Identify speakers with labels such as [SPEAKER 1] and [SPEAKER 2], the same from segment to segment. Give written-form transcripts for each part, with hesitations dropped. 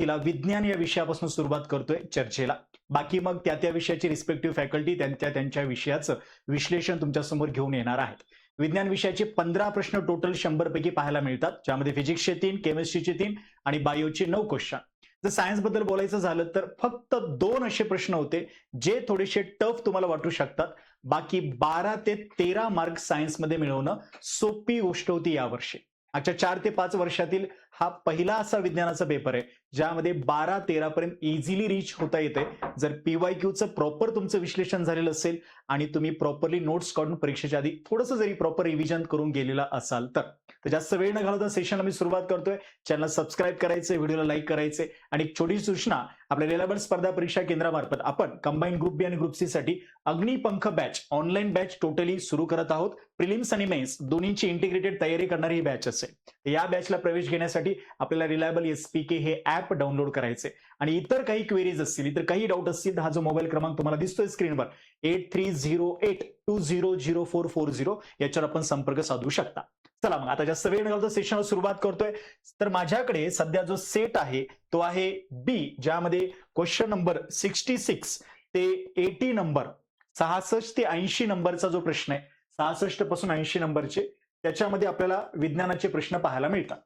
[SPEAKER 1] तिला विज्ञान या विषयापासून सुरुवात करतोय चर्चेला. बाकी मग त्या विषयाची रिस्पेक्टिव्ह फॅकल्टी त्यांच्या विषयाचं विश्लेषण तुमच्यासमोर घेऊन येणार आहेत. विज्ञान विषयाचे 15 प्रश्न टोटल 100 पैकी पाहायला मिळतात, ज्यामध्ये फिजिक्सचे 3, केमिस्ट्रीचे 3 आणि बायोचे 9 क्वेश्चन. जर सायन्स बद्दल बोलायचं झालं तर फक्त 2 असे प्रश्न होते जे थोडेसे टफ तुम्हाला वाटू शकतात. बाकी 12 ते 13 मार्क सायन्समध्ये मिळवणं सोपी गोष्ट होती यावर्षी. आजच्या 4 ते 5 वर्षातील हा पहिला असा विज्ञानाचा पेपर आहे ज्यामध्ये 12-13 पर्यंत इझिली रीच होता येते, जर पीवायक्यूचं प्रॉपर तुमचं विश्लेषण झालेलं असेल आणि तुम्ही प्रॉपरली नोट्स काढून परीक्षेच्या आधी थोडंसं जरी प्रॉपर रिव्हिजन करून गेलेला असाल तर जास्त वेळ न घालवता सेशनला मी सुरुवात करतोय. चॅनल सबस्क्राईब करायचे, व्हिडिओला लाईक करायचे आणि एक छोटी सूचना, आपल्या रिलायबल स्पर्धा परीक्षा केंद्रामार्फत आपण कंबाईन ग्रुप बी आणि ग्रुप सी साठी Agnipankh batch online batch totally सुरू करत आहोत. प्रिलिम्स आणि मेन्स दोन्हीची इंटिग्रेटेड तयारी करणारी ही बॅच असेल. या बॅचला प्रवेश घेण्यासाठी आपल्याला रिलायबल एसपीके हे ऍप डाउनलोड करायचे आणि इतर काही क्वेरीज असतील, इतर काही डाऊट असतील, हा जो मोबाईल क्रमांक तुम्हाला दिसतोय स्क्रीनवर 8308200440 याच्यावर आपण संपर्क साधू शकता. चला मग आता जास्त वेळ न घालवता सेशनला सुरुवात करतोय. तर माझ्याकडे सध्या जो सेट आहे तो आहे बी, ज्यामध्ये क्वेश्चन नंबर 66 ते 80 नंबर, 66 ते 80 नंबरचा जो प्रश्न आहे, 66 पासून 80 नंबरचे, त्याच्यामध्ये आपल्याला विज्ञानाचे प्रश्न पाहायला मिळतात.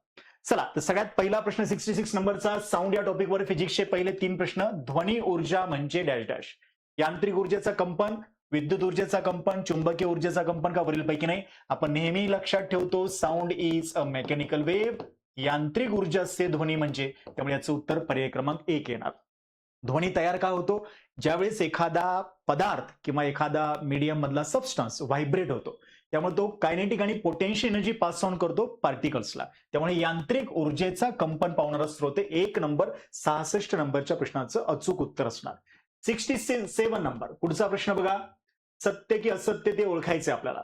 [SPEAKER 1] चला तर सगळ्यात पहिला प्रश्न 66 नंबरचा साऊंड या टॉपिकवर फिजिक्सचे पहिले 3 प्रश्न. ध्वनी ऊर्जा म्हणजे डॅश डॅश. यांत्रिक ऊर्जेचा कंपन, विद्युत ऊर्जेचा कंपन, चुंबकीय ऊर्जेचा कंपन का वरीलपैकी नाही. आपण नेहमी लक्षात ठेवतो sound is a mechanical wave. यांत्रिक ऊर्जा असते ध्वनी म्हणजे, त्यामुळे याचं उत्तर पर्याय क्रमांक 1 येणार. ध्वनी तयार का होतो? ज्यावेळेस एखादा पदार्थ किंवा एखादा मीडियम मधला सबस्टन्स व्हायब्रेट होतो, त्यामुळे तो कायनेटिक आणि पोटेन्शियल एनर्जी पास ऑन करतो पार्टिकल्सला. त्यामुळे यांत्रिक ऊर्जेचा कंपन पावणारा स्रोत आहे 1 नंबर 66 नंबरच्या प्रश्नाचं अचूक उत्तर असणार. 67 नंबर पुढचा प्रश्न बघा. सत्य की असत्य ते ओळखायचे आपल्याला.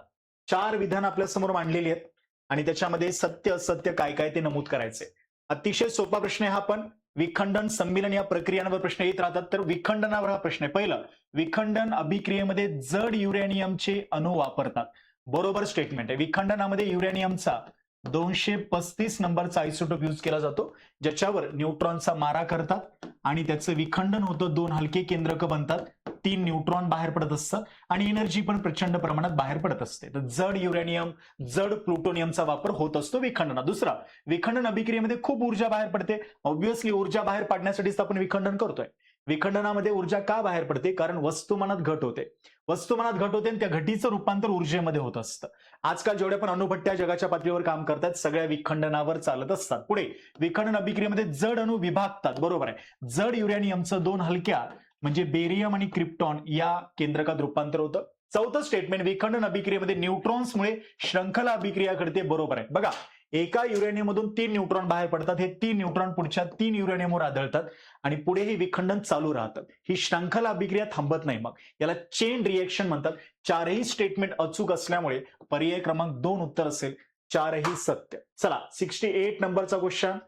[SPEAKER 1] 4 विधान आपल्या समोर मांडलेली आहेत आणि त्याच्यामध्ये सत्य असत्य काय काय ते नमूद करायचे. अतिशय सोपा प्रश्न आहे हा. पण विखंडन संमिलन या प्रक्रियांवर प्रश्न येत राहतात, तर विखंडनावर हा प्रश्न आहे. पहिलं, विखंडन अभिक्रियेमध्ये जड युरेनियमचे अणू वापरतात. बरोबर स्टेटमेंट आहे. विखंडनामध्ये युरेनियमचा 235 नंबरचा आयसोटोप यूज केला जातो, ज्याच्यावर न्यूट्रॉनचा मारा करतात आणि त्याचं विखंडन होतं. 2 हलके केंद्रक बनतात, 3 न्यूट्रॉन बाहेर पडत असतात आणि एनर्जी पण प्रचंड प्रमाणात बाहेर पडत असते. तर जड युरेनियम, जड प्लुटोनियमचा वापर होत असतो विखंडनात. दुसरा, विखंडन अभिक्रियेमध्ये खूप ऊर्जा बाहेर पडते. ऑब्व्हियसली ऊर्जा बाहेर पाडण्यासाठीच आपण विखंडन करतोय. विखंडनामध्ये ऊर्जा का बाहेर पडते? कारण वस्तुमानात घट होते. वस्तुमानात घट होते आणि त्या घटीचं रूपांतर ऊर्जेमध्ये होत असतं. आजकाल जेवढ्या पण अणुभट्ट्या जगाच्या पातळीवर काम करतात, सगळ्या विखंडनावर चालत असतात. पुढे, विखंडन अभिक्रियेमध्ये जड अणू विभागतात. बरोबर आहे. जड युरेनियमचं 2 हलक्या म्हणजे बेरियम आणि क्रिप्टॉन या केंद्रकात रूपांतर होतं. चौथं स्टेटमेंट, विखंडन अभिक्रियेमध्ये न्यूट्रॉन्समुळे श्रृंखला अभिक्रिया घडते. बरोबर आहे. बघा, एका युरेनियममधून 3 न्यूट्रॉन बाहेर पडतात. हे 3 न्यूट्रॉन पुढच्या 3 युरेनियमवर आढळतात आणि पुढे हे विखंडन चालू राहतं. ही श्रृंखला अभिक्रिया थांबत नाही. मग याला चेन रिएक्शन म्हणतात. 4ही स्टेटमेंट अचूक असल्यामुळे पर्याय क्रमांक 2 उत्तर असेल. 4ही सत्य. चला 68 नंबरचा क्वेश्चन.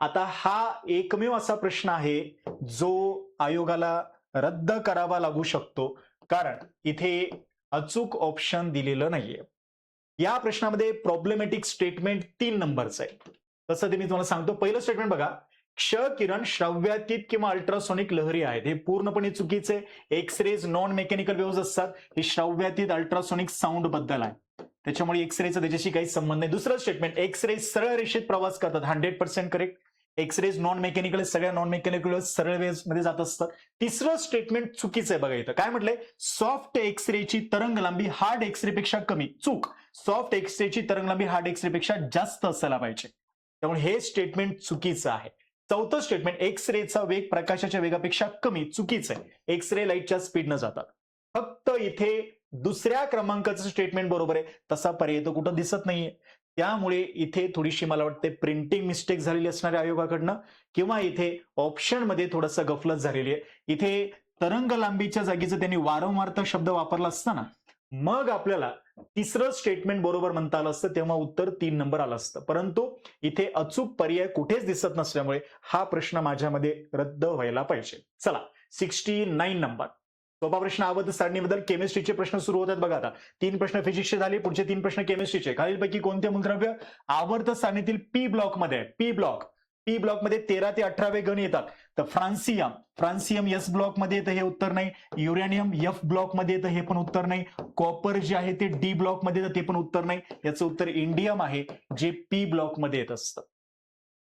[SPEAKER 1] आता हा एकमेव असा प्रश्न आहे जो आयोगाला रद्द करावा लागू शकतो, कारण इथे अचूक ऑप्शन दिलेलं नाहीये. या प्रश्नामध्ये प्रॉब्लेमॅटिक स्टेटमेंट 3 नंबरचं आहे. तसं ते मी तुम्हाला सांगतो. पहिलं स्टेटमेंट बघा, क्ष किरण श्रव्यातीत किंवा अल्ट्रासोनिक लहरी आहेत. हे पूर्णपणे चुकीचे. एक्सरेज नॉन मेकॅनिकल वेव्हज असतात. हे श्रव्यातीत अल्ट्रासोनिक साऊंड बद्दल आहे, त्याच्यामुळे एक्सरेचा त्याच्याशी काही संबंध नाही. दुसरं स्टेटमेंट, एक्सरेज सरळ रेषेत प्रवास करतात. 100% करेक्ट. एक्सरेज नॉन मेकॅनिकल, सगळ्या नॉन मेकॅनिकल सरळ वेव्हज मध्ये जात असतात. तिसरं स्टेटमेंट चुकीचं आहे. बघा इथं काय म्हटलंय, सॉफ्ट एक्सरेची तरंग लांबी हार्ड एक्सरे पेक्षा कमी. चूक. सॉफ्ट एक्सरेची तरंग लांबी हार्ड एक्सरे पेक्षा जास्त असायला पाहिजे, त्यामुळे हे स्टेटमेंट चुकीचं आहे. चौथं स्टेटमेंट, एक्सरेचा वेग प्रकाशाच्या वेगापेक्षा कमी. चुकीचं आहे. एक्सरे लाईटच्या स्पीडनं जातात. फक्त इथे दुसऱ्या क्रमांकाचं स्टेटमेंट बरोबर आहे, तसा पर्याय तर कुठं दिसत नाहीये. त्यामुळे इथे थोडीशी मला वाटते प्रिंटिंग मिस्टेक झालेली असणार आहे आयोगाकडनं, किंवा इथे ऑप्शन मध्ये थोडंसं गफलत झालेली आहे. इथे तरंग लांबीच्या जागीचं त्यांनी वारंवारता शब्द वापरला असता ना, मग आपल्याला तिसरं स्टेटमेंट बरोबर म्हणता आलं असतं, तेव्हा उत्तर 3 नंबर आलं असतं. परंतु इथे अचूक पर्याय कुठेच दिसत नसल्यामुळे हा प्रश्न माझ्यामध्ये रद्द व्हायला पाहिजे. चला 69 नंबर. सोपा प्रश्न. आवर्त सारणीबद्दल केमिस्ट्रीचे प्रश्न सुरू होतात. बघा आता 3 प्रश्न फिजिक्सचे झाले, पुढचे 3 प्रश्न केमिस्ट्रीचे. खालीलपैकी कोणते मूलद्रव्य आवर्त सारणीतील पी ब्लॉक मध्ये आहे? पी ब्लॉक पी ब्लॉकमध्ये 13 ते 18 गण येतात. तर फ्रान्सियम एस ब्लॉकमध्ये येतं, हे उत्तर नाही. युरेनियम एफ ब्लॉकमध्ये येतं, हे पण उत्तर नाही. कॉपर जे आहे ते डी ब्लॉकमध्ये येतं, ते पण उत्तर नाही. याचं उत्तर इंडियम आहे, जे पी ब्लॉकमध्ये येत असतं.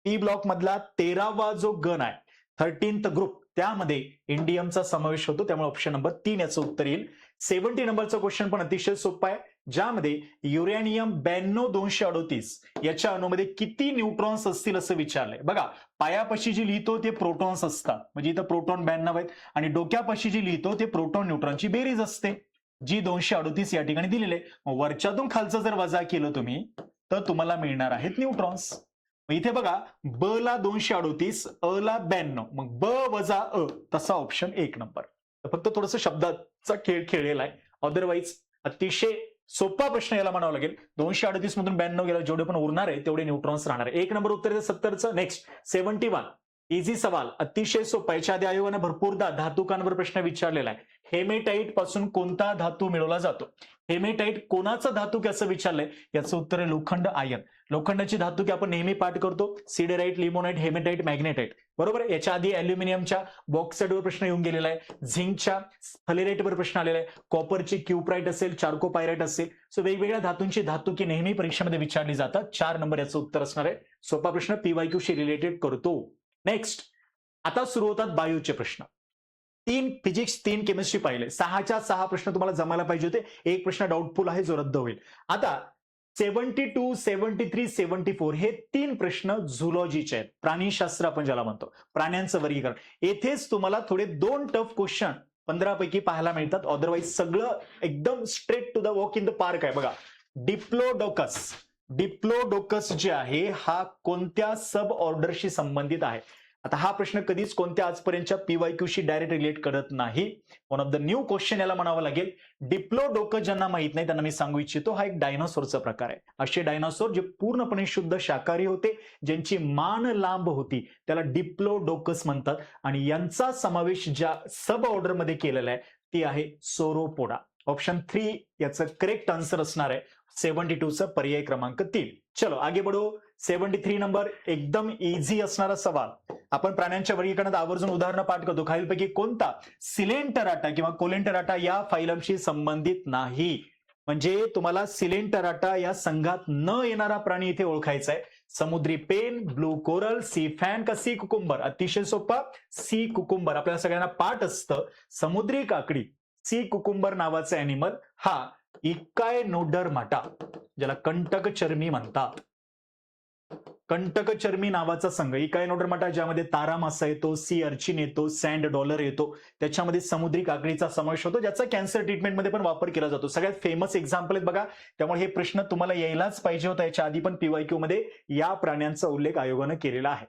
[SPEAKER 1] पी ब्लॉक मधला 13वा जो गण आहे, 13th ग्रुप, त्यामध्ये इंडियमचा समावेश होतो. त्यामुळे ऑप्शन नंबर 3 याचं उत्तर येईल. 70 नंबरचा क्वेश्चन पण अतिशय सोपा आहे, ज्यामध्ये युरेनियम 92,238 याच्या अणूमध्ये किती न्यूट्रॉन्स असतील असं विचारलंय. बघा, पायापाशी जी लिहितो ते प्रोटॉन्स असतात, म्हणजे इथं प्रोटॉन 92 आहेत, आणि डोक्यापाशी जी लिहितो ते प्रोटॉन न्यूट्रॉनची बेरीज असते, जी 238 या ठिकाणी दिलेली आहे. वरच्यातून खालचं जर वजा केलं तुम्ही, तर तुम्हाला मिळणार आहेत न्यूट्रॉन्स. इथे बघा, ब ला 238, अ ला 92, मग ब वजा अ, तसा ऑप्शन 1 नंबर. फक्त थोडस शब्दाचा खेळ खेळलेला आहे, अदरवाईज अतिशय सोपा प्रश्न याला म्हणावं लागेल. 238 मधून 92 गेला, जेवढे पण उरणार आहे तेवढे न्यूट्रॉन्स राहणार आहे. 1 नंबर उत्तर 70चं. नेक्स्ट 71, इझी सवाल, अतिशय सोपा. याच्या आधी आयोगाने भरपूरदा धातुकांवर प्रश्न विचारलेला आहे. हेमेटाइट पासून कोणता धातू मिळवला जातो? हेमेटाइट कोणाचा धातू असं विचारलंय, याचं उत्तर आहे लोखंड, आयन. लोखंडाची धातुके आपण नेहमी पाठ करतो, सिडेराइट, लिमोनाइट, हेमेटाइट, मॅग्नेटाइट, बरोबर. याच्या आधी अल्युमिनियमच्या बॉक्साइडवर प्रश्न येऊन गेलेला आहे, झिंकच्या स्फलेराइटवर प्रश्न आलेला आहे, कॉपरची क्यूप्राइट असेल, चार्कोपायराइट असेल. सो वेगवेगळ्या धातूंची धातुकी नेहमी परीक्षेमध्ये विचारली जातात. 4 नंबर याचं उत्तर असणार आहे. सोपा प्रश्न, पीवायक्यू शी रिलेटेड करतो. नेक्स्ट, आता सुरू होतात बायोचे प्रश्न. 3 फिजिक्स, 3 केमिस्ट्री पाहिले, 6च्या 6 प्रश्न तुम्हाला जमायला पाहिजे होते. एक प्रश्न डाऊटफुल आहे, जो रद्द होईल. आता 72, 73, 74 हे 3 प्रश्न झुलॉजीचे आहेत, प्राणीशास्त्र आपण ज्याला म्हणतो, प्राण्यांचं वर्गीकरण. येथेच तुम्हाला थोडे 2 टफ क्वेश्चन 15 पैकी पाहायला मिळतात. अदरवाईज सगळं एकदम straight to the walk in the park आहे. बघा, डिप्लोडोकस जे आहे, हा कोणत्या सब ऑर्डरशी संबंधित आहे? आता हा प्रश्न कधीच कोणत्या आजपर्यंतच्या पीवायक्यूशी डायरेक्ट रिलेट करत नाही. One of the new question याला म्हणावं लागेल. डिप्लोडोकस ज्यांना माहित नाही त्यांना मी सांगू इच्छितो, हा एक डायनासोरचा प्रकार आहे. असे डायनासोर जे पूर्णपणे शुद्ध शाकाहारी होते, ज्यांची मान लांब होती, त्याला डिप्लोडोकस म्हणतात. आणि यांचा समावेश ज्या सब ऑर्डर मध्ये केलेला आहे ती आहे सोरोपोडा. ऑप्शन 3 याचं करेक्ट आन्सर असणार आहे. 72चं पर्याय क्रमांक 3. चलो आगे बढो. 73 नंबर, एकदम इझी असणारा सवाल. आपण प्राण्यांच्या वर्गीकरणात आवर्जून उदाहरणं पाठ करतो. खालीलपैकी कोणता सिलेंटराटा किंवा कोलेंटराटा या फायलमशी संबंधित नाही? म्हणजे तुम्हाला सिलेंटराटा या संघात न येणारा प्राणी इथे ओळखायचा आहे. समुद्री pen, blue coral, sea fan का सी कुकुंबर? अतिशय सोपा, सी कुकुंबर. आपल्याला सगळ्यांना पाठ असतं, समुद्री काकडी, सी कुकुंबर नावाचा अॅनिमल हा इकायनोडर्माटा, ज्याला कंटकचर्मी म्हणतात. कंटकचर्मी नावाचा संघ, इकायनोडर्माटा, ज्यामध्ये तारा मासा येतो, सी अर्चिन येतो, सँड डॉलर येतो, त्याच्यामध्ये समुद्री काकडीचा समावेश होतो, ज्याचा कॅन्सर ट्रीटमेंटमध्ये पण वापर केला जातो. सगळ्यात फेमस एक्झाम्पल आहेत बघा. त्यामुळे हे प्रश्न तुम्हाला यायलाच पाहिजे होता. याच्या आधी पण पीवायक्यू मध्ये या प्राण्यांचा उल्लेख आयोगानं केलेला आहे.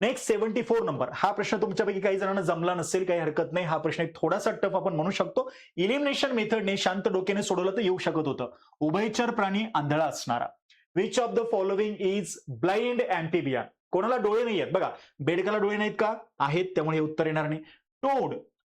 [SPEAKER 1] नेक्स्ट 74 नंबर, हा प्रश्न तुमच्यापैकी काही जणांना जमला नसेल, काही हरकत नाही. हा प्रश्न एक थोडासा टफ आपण म्हणू शकतो. इलिमिनेशन मेथडने शांत डोक्याने सोडवलं तर येऊ शकत होतं. उभयचर प्राणी आंधळा असणारा. Which of the following is blind amphibian? कोणाला डोळे नाही आहेत? बघा, बेडकाला डोळे नाहीत का? आहेत, त्यामुळे हे उत्तर येणार नाही.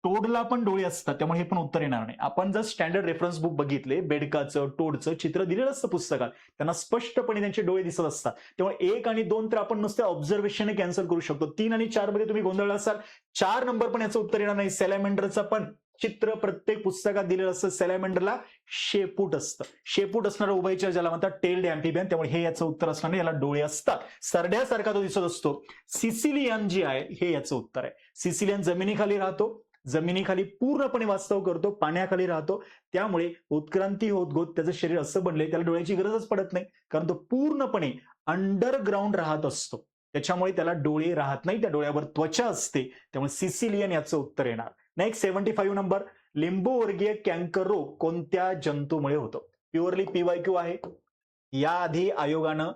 [SPEAKER 1] टोडला पण डोळे असतात, त्यामुळे हे पण उत्तर येणार नाही. आपण जर स्टँडर्ड रेफरन्स बुक बघितले, बेडकाचं, टोडचं चित्र दिलेलं असतं पुस्तकात, त्यांना स्पष्टपणे त्यांचे डोळे दिसत असतात. त्यामुळे 1 आणि 2 तर आपण नुसत्या ऑब्झर्वेशन कॅन्सल करू शकतो. 3 आणि 4 मध्ये तुम्ही गोंधळ असाल. 4 नंबर पण याचं उत्तर येणार नाही. सॅलॅमेंडरचं पण चित्र प्रत्येक पुस्तकात दिलेलं असतं. सॅलॅमेंडरला शेपूट असतं. शेपूट असणारं उभयचर ज्याला म्हणतात टेल्ड अँफिबियन, त्यामुळे हे याचं उत्तर असणार नाही. याला डोळे असतात, सरड्यासारखा तो दिसत असतो. सिसिलियन जे आहे हे याचं उत्तर आहे. सिसिलियन जमिनीखाली राहतो, जमिनीखाली पूर्णपणे वास्तव करतो, पाण्याखाली राहतो. त्यामुळे उत्क्रांती होत त्याचं शरीर असं बनलंय, त्याला डोळ्याची गरजच पडत नाही, कारण तो पूर्णपणे अंडरग्राऊंड राहत असतो. त्याच्यामुळे त्याला डोळे राहत नाही, त्या डोळ्यावर त्वचा असते. त्यामुळे सिसिलियन याचं उत्तर येणार. नेक्स्ट 75 नंबर, लिंबूवर्गीय कॅन्कर रोग कोणत्या जंतूमुळे होतो? प्युअरली पीवायक्यू आहे. याआधी आयोगानं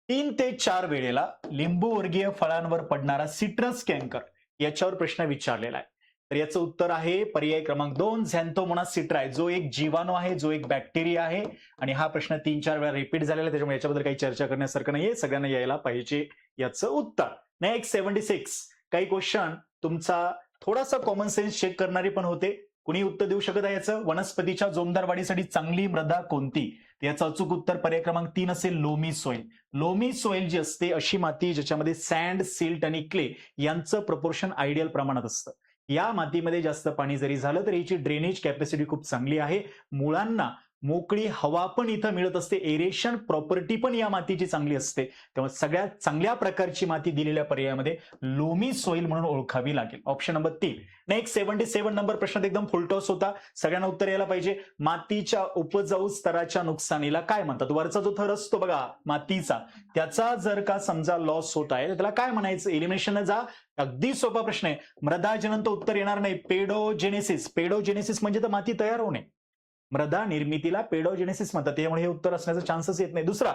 [SPEAKER 1] 3 ते 4 वेळेला लिंबूवर्गीय फळांवर पडणारा सिट्रस कॅन्कर याच्यावर प्रश्न विचारलेला आहे. तर याचं उत्तर आहे पर्याय क्रमांक 2, झॅन्थोमोनास सिट्राय, जो एक जीवाणू आहे, जो एक बॅक्टेरिया आहे. आणि हा प्रश्न 3-4 वेळा रिपीट झालेला आहे, त्याच्यामुळे याच्याबद्दल काही चर्चा करण्यासारखं नाहीये, सगळ्यांना यायला पाहिजे याचं उत्तर. नेक्स्ट 76, काही क्वेश्चन तुमचा थोडासा कॉमन सेन्स चेक करणारे पण होते. कुणी उत्तर देऊ शकत आहे याचं? वनस्पतीच्या जोमदार वाढीसाठी चांगली मृदा कोणती? याचं अचूक उत्तर पर्याय क्रमांक 3 असेल लोमी सॉइल. लोमी सॉइल जी असते अशी माती ज्याच्यामध्ये सँड, सिल्ट आणि क्ले यांचं प्रपोर्शन आयडियल प्रमाणात असतं. या मातीमध्ये जास्त पाणी जरी झालं तर याची ड्रेनेज कॅपॅसिटी खूप चांगली आहे. मुळांना मोकळी हवा पण इथं मिळत असते. एरेशन प्रॉपर्टी पण या मातीची चांगली असते. त्यामुळे सगळ्यात चांगल्या प्रकारची माती दिलेल्या पर्यायामध्ये लोमी सॉइल म्हणून ओळखावी लागेल. Option number 3. नेक्स्ट 77 नंबर प्रश्नात एकदम फुलटॉस होता. सगळ्यांना उत्तर यायला पाहिजे. मातीच्या उपजाऊ स्तराच्या नुकसानीला काय म्हणतात? वरचा जो थर असतो बघा मातीचा, त्याचा जर का समजा लॉस होत आहे तर त्याला काय म्हणायचं? एलिमिनेशन जा. अगदी सोपा प्रश्न आहे. मृदाजनन तर उत्तर येणार नाही. पेडोजेनेसिस. पेडोजेनेसिस म्हणजे तर माती तयार होणे. मृदा निर्मितीला पेडोजेनेसिस म्हणतात. त्यामुळे हे उत्तर असण्याचा चान्सच येत नाही. दुसरा,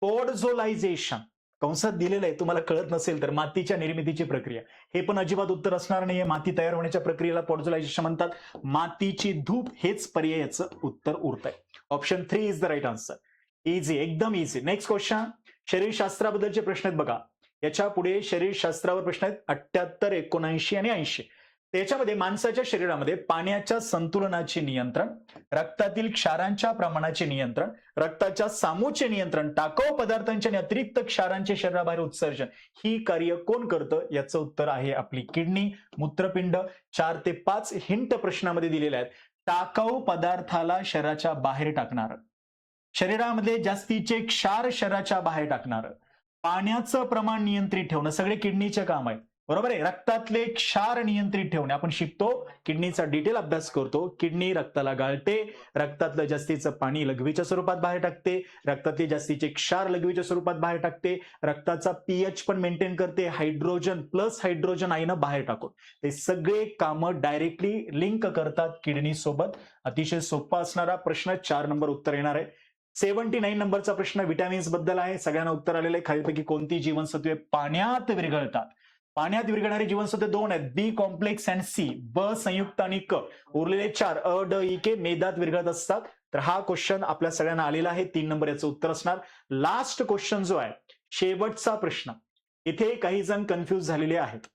[SPEAKER 1] पोडझोलायझेशन कंसात दिलेलं आहे. तुम्हाला कळत नसेल तर मातीच्या निर्मितीची प्रक्रिया, हे पण अजिबात उत्तर असणार नाहीये. माती तयार होण्याच्या प्रक्रियेला पोडझोलायझेशन म्हणतात. मातीची धूप हेच पर्यायाचं उत्तर उरत आहे. Option 3 is the right answer. Easy, एकदम इझी. नेक्स्ट क्वेश्चन, शरीरशास्त्राबद्दलचे प्रश्न आहेत बघा. याच्या पुढे शरीरशास्त्रावर प्रश्न आहेत 78, 79 आणि 80. त्याच्यामध्ये माणसाच्या शरीरामध्ये पाण्याच्या संतुलनाचे नियंत्रण, रक्तातील क्षारांच्या प्रमाणाचे नियंत्रण, रक्ताच्या सामूचे नियंत्रण, टाकाऊ पदार्थांचे आणि अतिरिक्त क्षारांचे शरीराबाहेर उत्सर्जन, ही कार्य कोण करतं? याचं उत्तर आहे आपली किडनी, मूत्रपिंड. 4 ते 5 हिंट प्रश्नामध्ये दिलेल्या आहेत. टाकाऊ पदार्थाला शरीराच्या बाहेर टाकणार, शरीरामध्ये जास्तीचे क्षार शरीराच्या बाहेर टाकणार, पाण्याचं प्रमाण नियंत्रित ठेवणं, सगळे किडनीचे काम आहे. बरोबर आहे. रक्तातले क्षार नियंत्रित ठेवणे आपण शिकतो. किडनीचा डिटेल अभ्यास करतो. किडनी रक्ताला गाळते, रक्तातलं जास्तीचं पाणी लघवीच्या स्वरूपात बाहेर टाकते, रक्तातले जास्तीचे क्षार लघवीच्या स्वरूपात बाहेर टाकते, रक्ताचा पीएच पण मेंटेन करते, हायड्रोजन प्लस हायड्रोजन आयन बाहेर टाकून. ते सगळे कामं डायरेक्टली लिंक करतात किडनी सोबत. अतिशय सोपा असणारा प्रश्न. 4 नंबर उत्तर येणार आहे. 79 नंबरचा प्रश्न विटॅमिन्स बद्दल आहे. सगळ्यांना उत्तर आलेलं आहे. खालीलपैकी कोणती जीवनसत्वे पाण्यात विरघळतात? पाण्यात विरघळणारी जीवनसत्वे 2 आहेत, बी कॉम्प्लेक्स अँड सी. ब संयुक्त आणि क. उरलेले 4 अ, ड, इ, के मेदात विरघळत असतात. तर हा क्वेश्चन आपल्या सगळ्यांना आलेला आहे. 3 नंबर याचं उत्तर असणार. लास्ट क्वेश्चन जो आहे, शेवटचा प्रश्न, इथे काही जण कन्फ्युज झालेले आहेत,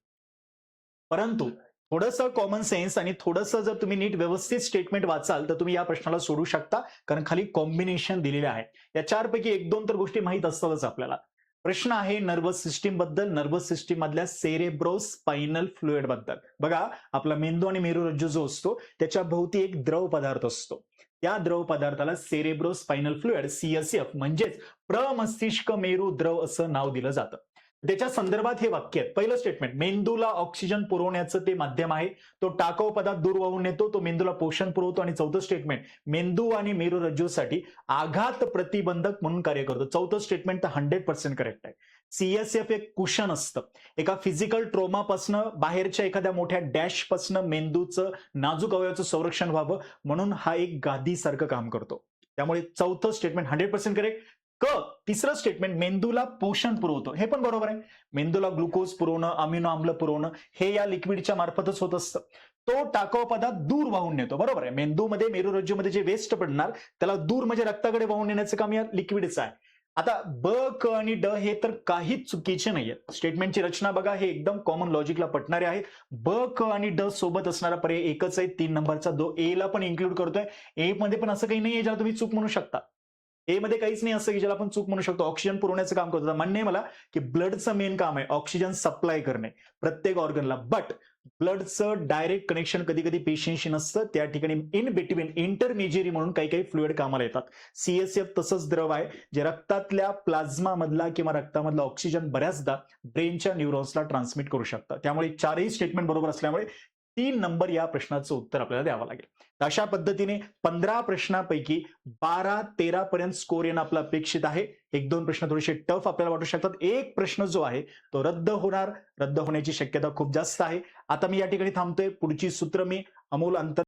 [SPEAKER 1] परंतु थोडंसं कॉमन सेन्स आणि थोडंसं जर तुम्ही नीट व्यवस्थित स्टेटमेंट वाचाल तर तुम्ही या प्रश्नाला सोडू शकता, कारण खाली कॉम्बिनेशन दिलेले आहे. या 4 पैकी 1-2 तर गोष्टी माहित असतातच आपल्याला. प्रश्न आहे नर्वस सिस्टीम बद्दल, नर्वस सिस्टीम मधल्या सेरेब्रोस्पाइनल फ्लुइड बद्दल. बघा, आपला मेंदू आणि मेरुरज्जू जो असतो त्याच्या भोवती एक द्रव पदार्थ असतो. त्या द्रव पदार्थाला सेरेब्रोस्पाइनल फ्लुइड, सीएसएफ म्हणजेच प्रमस्तिष्क मेरू द्रव असं नाव दिलं जातं. त्याच्या संदर्भात हे वाक्य आहे. पहिलं स्टेटमेंट, मेंदूला ऑक्सिजन पुरवण्याचं ते माध्यम आहे. तो टाकाऊ पदार्थ दूर वाहून नेतो, तो मेंदूला पोषण पुरवतो. आणि चौथं स्टेटमेंट, मेंदू आणि मेरुरज्जूसाठी आघात प्रतिबंधक म्हणून कार्य करतो. चौथं स्टेटमेंट तर 100% करेक्ट आहे. सीएसएफ एक कुशन असतं. एका फिजिकल ट्रोमापासनं, बाहेरच्या एखाद्या मोठ्या डॅशपासनं मेंदूचं नाजूक अवयवाचं संरक्षण व्हावं म्हणून हा एक गादीसारखं काम करतो. त्यामुळे चौथं स्टेटमेंट 100% करेक्ट. क, तिसरं स्टेटमेंट, मेंदूला पोषण पुरवतो, हे पण बरोबर आहे. मेंदूला ग्लुकोज पुरवणं, अमिनो आम्ल पुरवणं हे या लिक्विडच्या मार्फतच होत असतं. तो टाकाऊ पदार्थ दूर वाहून नेतो. बरोबर आहे. मेंदूमध्ये, मेरुरज्जूमध्ये जे वेस्ट पडणार त्याला दूर म्हणजे रक्ताकडे वाहून नेण्याचं काम या लिक्विडचं आहे. आता ब, क आणि ड हे तर काहीच चुकीचे नाहीये. स्टेटमेंटची रचना बघा, हे एकदम कॉमन लॉजिकला पटणारे आहेत. ब, क आणि ड सोबत असणारा पर्याय एकच आहे. 3 नंबरचा जो ए ला पण इन्क्लूड करतोय. ए मध्ये पण असं काही नाहीये ज्याला तुम्ही चूक म्हणू शकता. ए मध्ये काहीच नाही असं की ज्याला आपण चूक म्हणू शकतो. ऑक्सिजन पुरवण्याचं काम करतो. मान्य आहे मला की ब्लडचं मेन काम आहे ऑक्सिजन सप्लाय करणे प्रत्येक ऑर्गनला, बट ब्लडचं डायरेक्ट कनेक्शन कधी कधी पेशींशी नसतं. त्या ठिकाणी इन बिटवीन इंटरमिजियरी म्हणून काही काही फ्लुइड कामाला येतात. सीएसएफ तसंच द्रव आहे जे रक्तातल्या प्लाझ्मा मधला किंवा रक्तामधला ऑक्सिजन बऱ्याचदा ब्रेनच्या न्यूरॉन्सला ट्रान्समिट करू शकतात. त्यामुळे 4ही स्टेटमेंट बरोबर असल्यामुळे 3 नंबर या प्रश्नाचं उत्तर आपल्याला द्यावं लागेल. अशा पद्धतीने 15 प्रश्नापैकी 12-13 पर्यंत स्कोर येणं आपलं अपेक्षित आहे. 1-2 प्रश्न थोडेसे टफ आपल्याला वाटू शकतात. एक प्रश्न जो आहे तो रद्द होणार, रद्द होण्याची शक्यता खूप जास्त आहे. आता मी या ठिकाणी थांबतोय. पुढची सूत्र मी अमोल अंतर